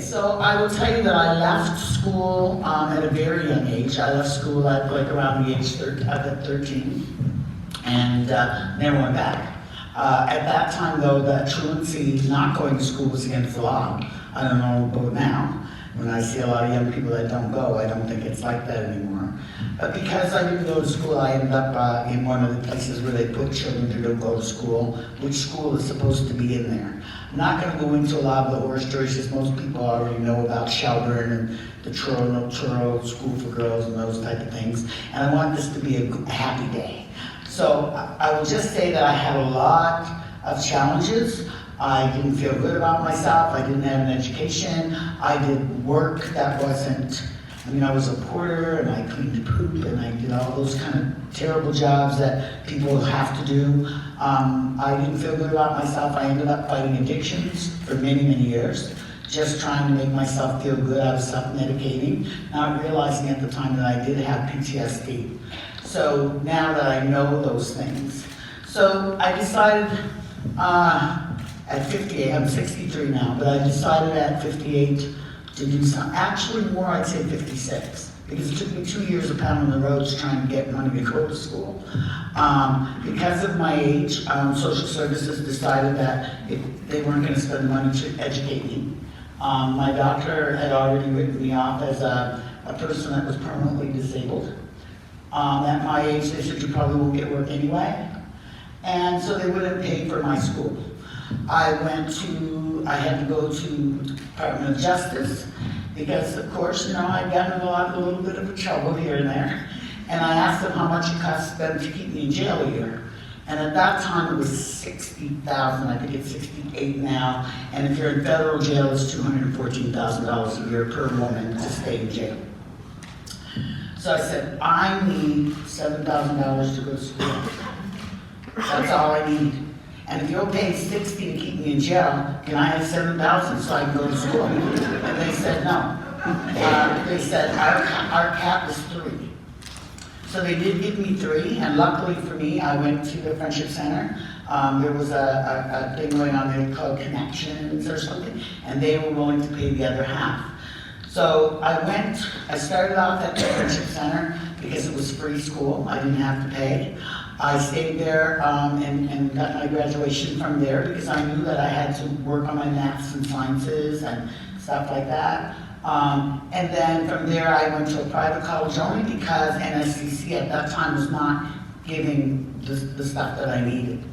so I will tell you that I left school at a very young age. I left school at like around the age 13 and never went back. At that time though, that truancy, not going to school was against the law. I don't know about now. When I see a lot of young people that don't go, I don't think it's like that anymore. But because I didn't go to school, I ended up in one of the places where they put children who don't go to school, which school is supposed to be in there. I'm not going to go into a lot of the horror stories, because most people already know about Shelburne and the Truro School for Girls and those type of things. And I want this to be a happy day. So I will just say that I had a lot of challenges. I didn't feel good about myself. I didn't have an education. I did work that wasn't, I mean, I was a porter and I cleaned poop and I did all those kind of terrible jobs that people have to do. I didn't feel good about myself. I ended up fighting addictions for many, many years, just trying to make myself feel good. I was self-medicating, not realizing at the time that I did have PTSD. So now that I know those things. So I decided, at 58, I'm 63 now, but I decided at 58 to do something, actually more, I'd say 56, because it took me 2 years of pounding the roads trying to get money to go to school. Because of my age, social services decided that they weren't going to spend the money to educate me. My doctor had already written me off as a person that was permanently disabled. At my age, they said, you probably won't get work anyway. And so they wouldn't pay for my school. I had to go to Department of Justice because, of course, you know, I'd gotten in a little bit of trouble here and there. And I asked them how much it cost them to keep me in jail a year. And at that time it was $60,000, I think it's $68 now. And if you're in federal jail, it's $214,000 a year per woman to stay in jail. So I said, I need $7,000 to go to school. That's all I need. And if you're paying $60 to keep me in jail, can I have $7,000 so I can go to school? And they said no. They said our cap is 3. So they did give me 3, and luckily for me, I went to the Friendship Center. There was a thing going on there called Connections or something, and they were willing to pay the other half. So I started off at the Friendship Center because it was free school. I didn't have to pay. I stayed there and got my graduation from there because I knew that I had to work on my maths and sciences and stuff like that. And then from there I went to a private college only because NSCC at that time was not giving the stuff that I needed.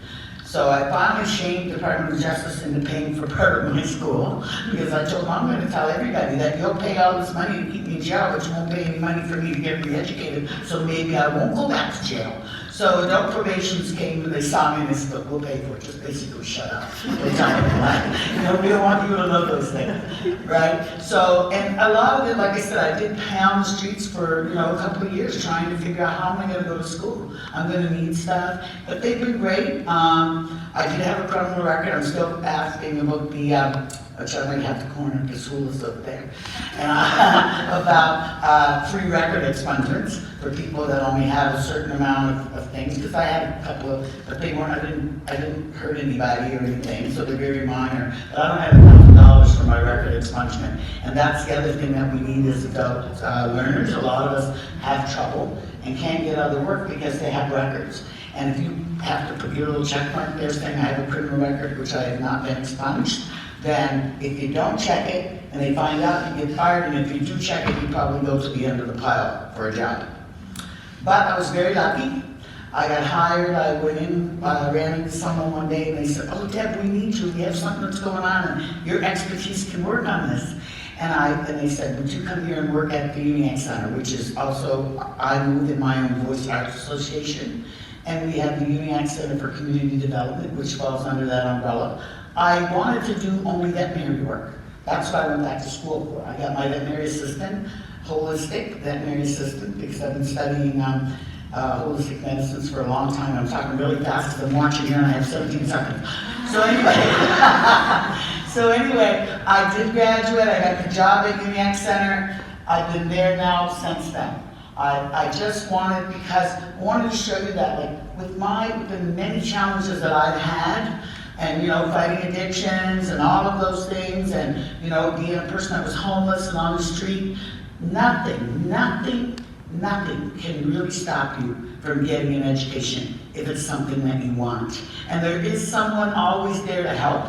So I finally shamed the Department of Justice into paying for part of my school because I told them I'm going to tell everybody that you'll pay all this money to keep me in jail, but you won't pay any money for me to get re-educated, so maybe I won't go back to jail. So adult probations came and they saw me and they said, we'll pay for it, just basically shut up. They tell me that. You know, we don't want you to know those things, right? So, and a lot of it, like I said, I did pound the streets for, you know, a couple of years trying to figure out how am I going to go to school. I'm going to need stuff, but they've been great. I did have a criminal record. I'm still asking about the, which I might have to corner because school is up there, about free record expungements for people that only have a certain amount of things. Because I had a couple of, but they weren't. I didn't hurt anybody or anything, so they're very minor. But I don't have $1,000 for my record expungement, and that's the other thing that we need as adult learners. A lot of us have trouble and can't get other work because they have records. And if you have to put your little check mark there saying I have a criminal record which I have not been expunged, then if you don't check it and they find out, you get fired, and if you do check it, you probably go to the end of the pile for a job. But I was very lucky. I got hired, I went in, ran into someone one day and they said, oh Deb, we need you, we have something that's going on and your expertise can work on this. And they said, would you come here and work at the Uniacke Centre, which is also, I move in my own voice arts association. And we have the Uniacke Centre for Community Development, which falls under that umbrella. I wanted to do only veterinary work. That's what I went back to school for. I got my veterinary assistant, holistic veterinary assistant, because I've been studying holistic medicines for a long time. I'm talking really fast because I'm watching here and I have 17 seconds. So anyway, I did graduate. I got the job at Uniacke Centre. I've been there now since then. I just wanted, because I wanted to show you that, like, with the many challenges that I've had, and, you know, fighting addictions and all of those things, and, you know, being a person that was homeless and on the street, nothing can really stop you from getting an education if it's something that you want. And there is someone always there to help.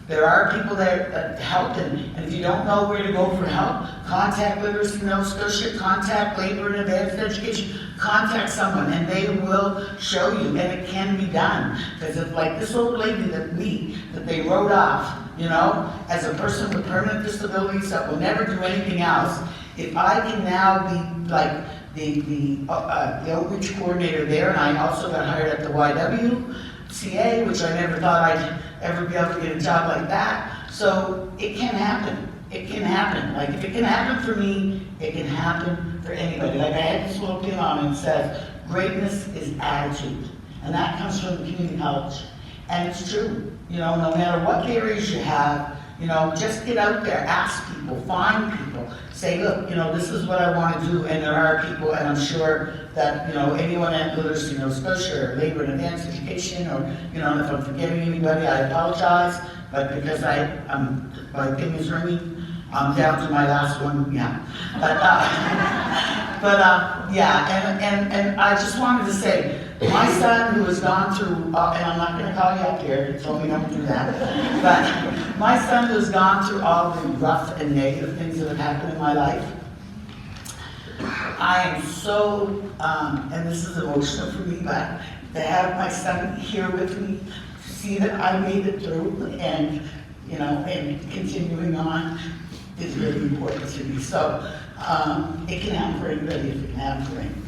There are people there that help, and if you don't know where to go for help, contact Literacy Nova Scotia, contact Labor and Advanced Education, contact someone, and they will show you, and it can be done. Because if, like this old lady that they wrote off, you know, as a person with permanent disabilities that will never do anything else, if I can now be like the outreach coordinator there, and I also got hired at the YWCA, which I never thought I'd ever be able to get a job like that. So it can happen. It can happen. Like if it can happen for me, it can happen for anybody. Like I had this little pin on it that says, greatness is attitude. And that comes from the community college. And it's true. You know, no matter what areas you have, you know, just get out there, ask people, find people, say, look, you know, this is what I want to do, and there are people, and I'm sure that, you know, anyone at Literacy Nova Scotia or Labor and Advanced Education, or, you know, if I'm forgetting anybody, I apologize, but because my thing is ringing, I'm down to my last one, yeah. Yeah, and I just wanted to say, my son who has gone through, and I'm not going to call you up here, you told me don't do that, but my son who has gone through all the rough and negative things that have happened in my life, I am so, and this is emotional for me, but to have my son here with me, to see that I made it through, and, you know, and continuing on is really important to me. So it can happen for anybody if it can happen for anybody.